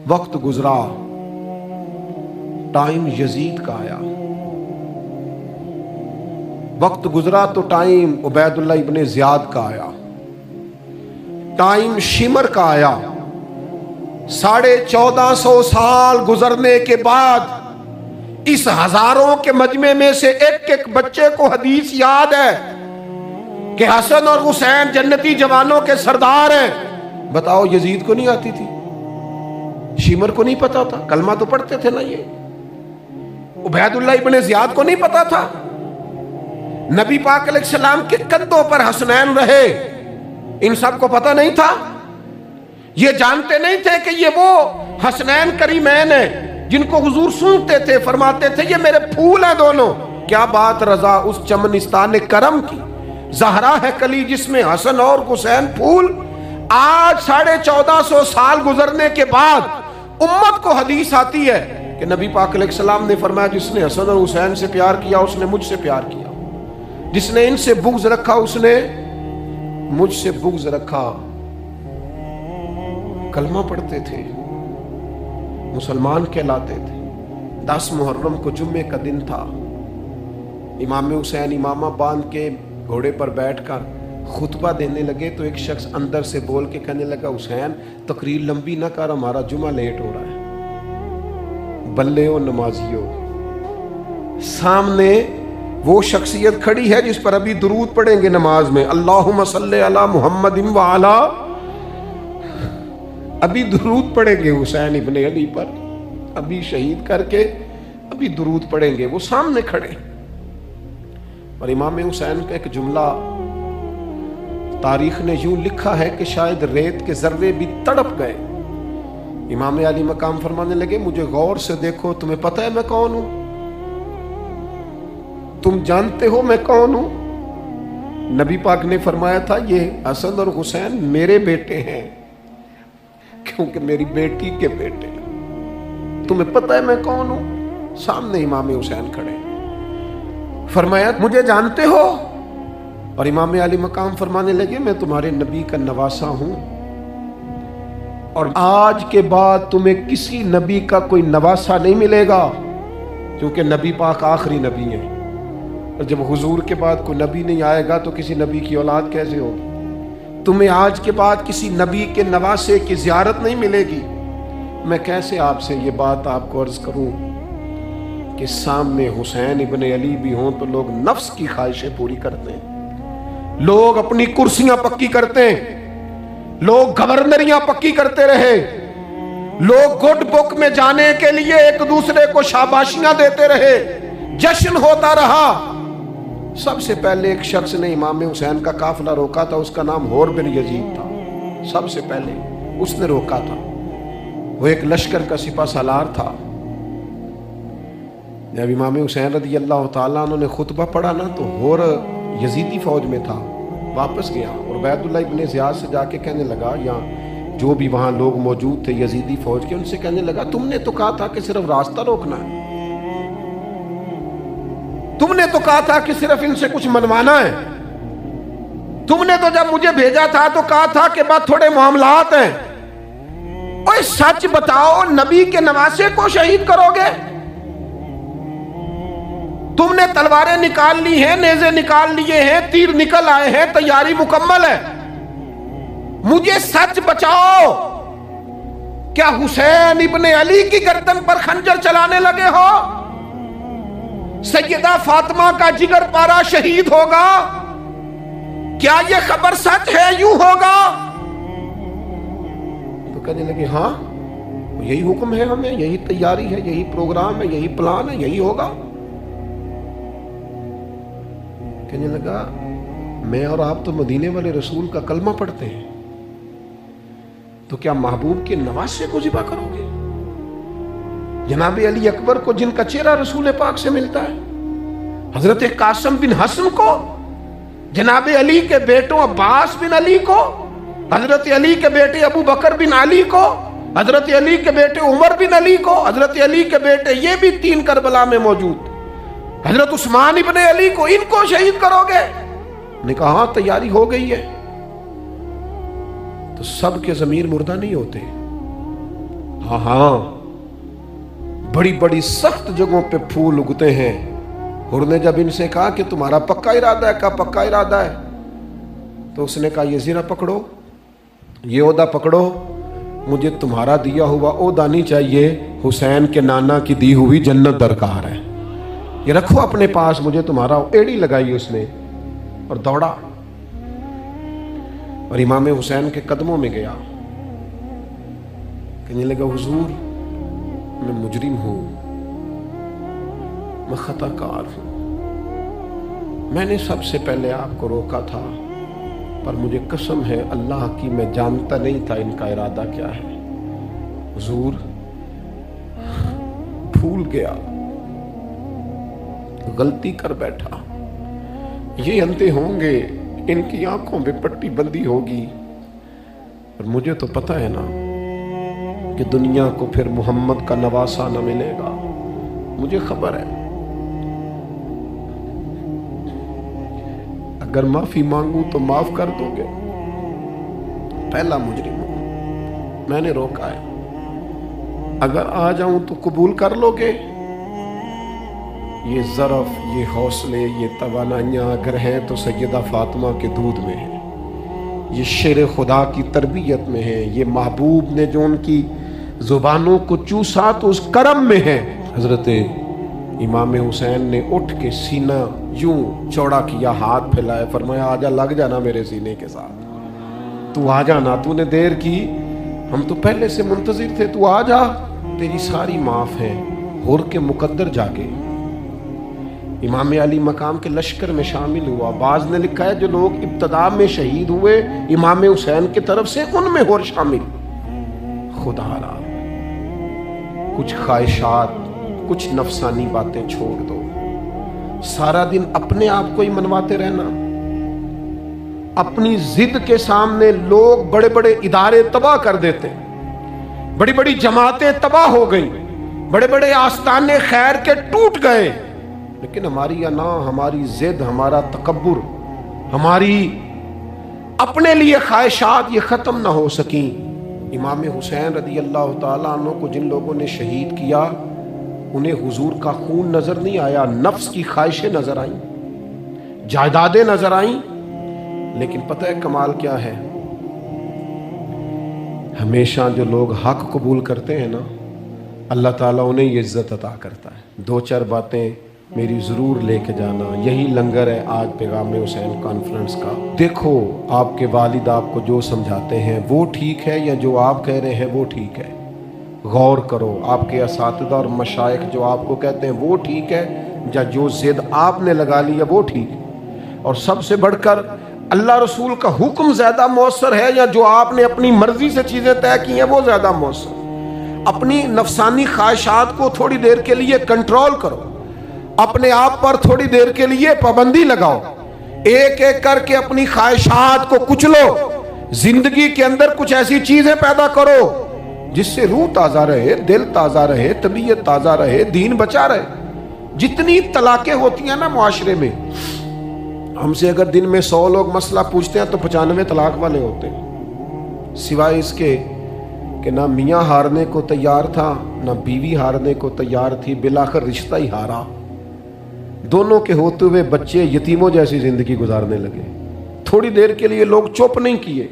وقت گزرا، ٹائم یزید کا آیا، وقت گزرا تو ٹائم عبید اللہ ابن زیاد کا آیا، ٹائم شمر کا آیا۔ 1450 سال گزرنے کے بعد اس ہزاروں کے مجمع میں سے ایک ایک بچے کو حدیث یاد ہے کہ حسن اور حسین جنتی جوانوں کے سردار ہیں۔ بتاؤ یزید کو نہیں آتی تھی؟ شمر کو نہیں پتا تھا؟ کلمہ تو پڑھتے تھے نا یہ؟ عبید اللہ ابن زیاد کو نہیں پتا تھا؟ نبی پاک علیہ السلام کے کندھوں پر حسنین رہے، ان سب کو پتا نہیں تھا؟ یہ جانتے نہیں تھے کہ یہ وہ حسنین کریمین ہیں جن کو حضور سنتے تھے، فرماتے تھے یہ میرے پھول ہیں دونوں؟ کیا بات رضا اس چمنستان کرم کی، زہرا ہے کلی جس میں حسن اور حسین پھول۔ آج 1450 سال گزرنے کے بعد امت کو حدیث آتی ہے کہ نبی پاک علیہ السلام نے فرمایا جس نے حسن اور حسین سے پیار کیا اس نے مجھ سے پیار کیا، جس نے ان سے بغض رکھا اس نے مجھ سے بغض رکھا۔ کلمہ پڑھتے تھے، مسلمان کہلاتے تھے۔ 10 محرم کو جمعے کا دن تھا، امام حسین امامہ باندھ کے گھوڑے پر بیٹھ کر خطبہ دینے لگے تو ایک شخص اندر سے بول کے کہنے لگا حسین تقریر لمبی نہ کر، ہمارا جمعہ لیٹ ہو رہا ہے۔ بلے و نمازیوں، سامنے وہ شخصیت کھڑی ہے جس پر ابھی درود پڑھیں گے نماز میں، اللہم صلی علی محمد وعلا، ابھی درود پڑھیں گے حسین ابن علی پر، ابھی شہید کر کے ابھی درود پڑھیں گے، وہ سامنے کھڑے۔ اور امام حسین کا ایک جملہ تاریخ نے یوں لکھا ہے کہ شاید ریت کے ذرے بھی تڑپ گئے۔ امام علی مقام فرمانے لگے مجھے غور سے دیکھو، تمہیں پتہ ہے میں کون ہوں؟ تم جانتے ہو میں کون ہوں؟ نبی پاک نے فرمایا تھا یہ حسن اور حسین میرے بیٹے ہیں کیونکہ میری بیٹی کے بیٹے۔ تمہیں پتہ ہے میں کون ہوں؟ سامنے امام حسین کھڑے، فرمایا مجھے جانتے ہو؟ اور امام علی مقام فرمانے لگے میں تمہارے نبی کا نواسا ہوں، اور آج کے بعد تمہیں کسی نبی کا کوئی نواسا نہیں ملے گا، کیونکہ نبی پاک آخری نبی ہیں، اور جب حضور کے بعد کوئی نبی نہیں آئے گا تو کسی نبی کی اولاد کیسے ہوگی؟ تمہیں آج کے بعد کسی نبی کے نواسے کی زیارت نہیں ملے گی۔ میں کیسے آپ سے یہ بات آپ کو عرض کروں کہ سامنے حسین ابن علی بھی ہوں تو لوگ نفس کی خواہشیں پوری کرتے ہیں، لوگ اپنی کرسیاں پکی کرتے ہیں، لوگ گورنریاں پکی کرتے رہے، لوگ گڈ بک میں جانے کے لیے ایک دوسرے کو شاباشیاں دیتے رہے، جشن ہوتا رہا۔ سب سے پہلے ایک شخص نے امام حسین کا قافلہ روکا تھا، اس کا نام حور بن یزید تھا، سب سے پہلے اس نے روکا تھا، وہ ایک لشکر کا سپہ سالار تھا۔ جب امام حسین رضی اللہ تعالیٰ عنہ نے خطبہ پڑھا نا تو حور یزیدی فوج میں تھا، واپس گیا اور عبید اللہ ابن زیاد سے جا کے کہنے لگا، یا جو بھی وہاں لوگ موجود تھے یزیدی فوج کے، ان سے کہنے لگا تم نے تو کہا تھا کہ صرف راستہ روکنا ہے، تم نے تو کہا تھا کہ صرف ان سے کچھ منوانا ہے، تم نے تو جب مجھے بھیجا تھا تو کہا تھا کہ بات تھوڑے معاملات ہیں۔ اوہ سچ بتاؤ نبی کے نواسے کو شہید کرو گے؟ تم نے تلواریں نکال لی ہیں، نیزے نکال لیے ہیں، تیر نکل آئے ہیں، تیاری مکمل ہے، مجھے سچ بچاؤ، کیا حسین ابن علی کی گردن پر خنجر چلانے لگے ہو؟ سیدہ فاطمہ کا جگر پارا شہید ہوگا، کیا یہ خبر سچ ہے؟ یوں ہوگا؟ تو کہنے لگے ہاں یہی حکم ہے ہمیں، یہی تیاری ہے، یہی پروگرام ہے، یہی پلان ہے، یہی ہوگا۔ کہنے لگا میں اور آپ تو مدینے والے رسول کا کلمہ پڑھتے ہیں، تو کیا محبوب کے نواسے کو ذبح کرو گے؟ جناب علی اکبر کو جن کا چہرہ رسول پاک سے ملتا ہے، حضرت قاسم بن حسن کو، جناب علی کے بیٹوں عباس بن علی کو، حضرت علی کے بیٹے ابو بکر بن علی کو، حضرت علی کے بیٹے عمر بن علی کو، حضرت علی کے بیٹے یہ بھی 3 کربلا میں موجود، حضرت عثمان ابن علی کو، ان کو شہید کرو گے؟ نے کہا ہاں تیاری ہو گئی ہے۔ تو سب کے ضمیر مردہ نہیں ہوتے، हाँ, बड़ी बड़ी सख्त जगहों पे फूल उगते हैं। हुर ने जब इनसे कहा कि तुम्हारा पक्का इरादा है, कहा पक्का इरादा है, तो उसने कहा ये ज़रा पकड़ो, ये ओहदा पकड़ो, मुझे तुम्हारा दिया हुआ ओहदा नहीं चाहिए, हुसैन के नाना की दी हुई जन्नत दरकार है, ये रखो अपने पास, मुझे तुम्हारा। एड़ी लगाई उसने और दौड़ा और इमाम हुसैन के कदमों में गया। कहने लगा हुजूर मैं मुजरिम हूं, मैं खताकार हूं, मैंने सबसे पहले आपको रोका था, पर मुझे कसम है अल्लाह की मैं जानता नहीं था इनका इरादा क्या है। हुजूर भूल गया, गलती कर बैठा, ये अंधे होंगे, इनकी आंखों पे पट्टी बंदी होगी, और मुझे तो पता है ना कि दुनिया को फिर मोहम्मद का नवासा न मिलेगा, मुझे खबर है। अगर माफी मांगू तो माफ कर दोगे, पहला मुजरिम हूं, मैंने रोका है, अगर आ जाऊं तो कबूल कर लोगे। ये ज़रफ़, ये हौसले, ये तवानाइयाँ अगर हैं तो सैयदा फातिमा के दूध में है, ये शेर खुदा की तरबियत में है, ये महबूब ने जो उनकी ज़ुबानों को चूसा तो उस करम में है। हज़रत इमाम हुसैन ने उठ के सीना यूं चौड़ा किया, हाथ फैलाए, फरमाया आजा, लग जाना मेरे सीने के साथ, तू आ जाना, तूने देर की, हम तो पहले से मुंतज़िर थे, तू आ जा, तेरी सारी माफ़ है। हुर के मुकद्दर जाके इमाम अली मकाम के लश्कर में शामिल हुआ। बाज ने लिखा है जो लोग इब्तदा में शहीद हुए इमाम हुसैन की तरफ से, उनमें हुर शामिल। खुदा कुछ ख्वाहिशात, कुछ नफसानी बातें छोड़ दो, सारा दिन अपने आप को ही मनवाते रहना। अपनी जिद के सामने लोग बड़े बड़े इदारे तबाह कर देते, बड़ी बड़ी जमातें तबाह हो गई, बड़े बड़े आस्ताने खैर के टूट गए, लेकिन हमारी अना, हमारी जिद, हमारा तकब्बुर, हमारी अपने लिए ख्वाहिशात ये खत्म ना हो सकी। इमाम हुसैन रदी अल्लाह ताला अन्हु को जिन लोगों ने शहीद किया, उन्हें हुजूर का खून नजर नहीं आया, नफ्स की ख्वाहिशें नजर आई, जायदादें नजर आई। लेकिन पता है कमाल क्या है, हमेशा जो लोग हक कबूल करते हैं ना, अल्लाह ताला उन्हें ये इज्जत अता करता है। दो चार बातें मेरी ज़रूर लेके जाना, यही लंगर है आज पैगाम हुसैन कॉन्फ्रेंस का। देखो आपके वालिद आपको जो समझाते हैं वो ठीक है या जो आप कह रहे हैं वो ठीक है, गौर करो। आपके असातिज़ा और मशाइख जो आपको कहते हैं वो ठीक है या जो ज़िद आपने लगा ली है वो ठीक है। और सबसे बढ़कर अल्लाह रसूल का हुक्म ज़्यादा मौसर है या जो आपने अपनी मर्जी से चीज़ें तय की हैं वो ज़्यादा मौसर। अपनी नफसानी ख्वाहिशात को थोड़ी देर के लिए कंट्रोल करो, अपने आप पर थोड़ी देर के लिए पाबंदी लगाओ, एक एक करके अपनी ख्वाहिशात को कुचलो। जिंदगी के अंदर कुछ ऐसी चीजें पैदा करो जिससे रूह ताजा रहे, दिल ताजा रहे, तबीयत ताजा रहे, दीन बचा रहे। जितनी तलाकें होती हैं ना मुआशरे में, हमसे अगर दिन में 100 लोग मसला पूछते हैं तो 95 तलाक वाले होते हैं, सिवाय इसके कि ना मियाँ हारने को तैयार था ना बीवी हारने को तैयार थी, बिलाखिर रिश्ता ही हारा। दोनों के होते हुए बच्चे यतीमों जैसी जिंदगी गुजारने लगे। थोड़ी देर के लिए लोग चुप नहीं किए,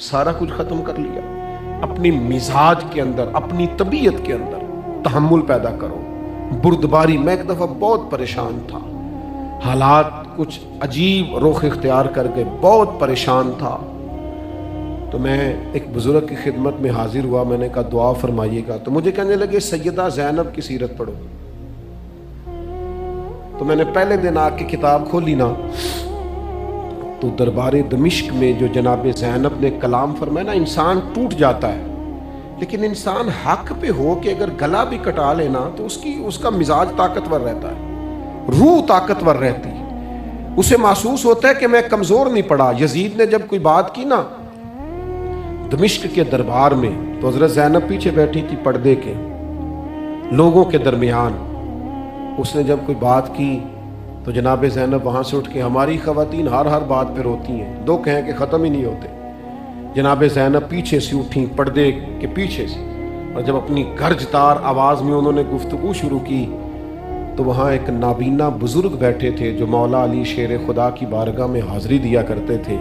सारा कुछ खत्म कर लिया। अपनी मिजाज के अंदर, अपनी तबीयत के अंदर तहम्मुल पैदा करो, बुर्दबारी। मैं एक दफा बहुत परेशान था, हालात कुछ अजीब रुख इख्तियार कर गए, बहुत परेशान था। तो मैं एक बुजुर्ग की खिदमत में हाजिर हुआ, मैंने कहा दुआ फरमाइएगा। तो मुझे कहने लगे सैयदा ज़ैनब की सीरत पढ़ो। तो मैंने पहले दिन आके किताब खोली ना, तो दरबार दमिश्क में जो जनाब ज़ैनब ने कलाम फरमाया ना, इंसान टूट जाता है, लेकिन इंसान हक पे हो के अगर गला भी कटा लेना तो उसका मिजाज ताकतवर रहता है, रूह ताकतवर रहती है, उसे महसूस होता है कि मैं कमजोर नहीं पड़ा। यजीद ने जब कोई बात की ना दमिश्क के दरबार में, तो हजरत ज़ैनब पीछे बैठी थी पर्दे के लोगों के दरमियान। उसने जब कोई बात की तो जनाब ज़ैनब वहाँ से उठ के, हमारी ख़वातीन हर बात पर रोती हैं, दुख हैं कि ख़त्म ही नहीं होते। जनाब ज़ैनब पीछे से उठी, पर्दे के पीछे से, اور جب اپنی گرجدار آواز میں انہوں نے گفتگو شروع کی تو وہاں ایک نابینا بزرگ بیٹھے تھے جو مولا علی شیر خدا کی بارگاہ میں حاضری دیا کرتے تھے.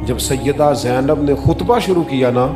جب سیدہ زینب نے خطبہ شروع کیا نا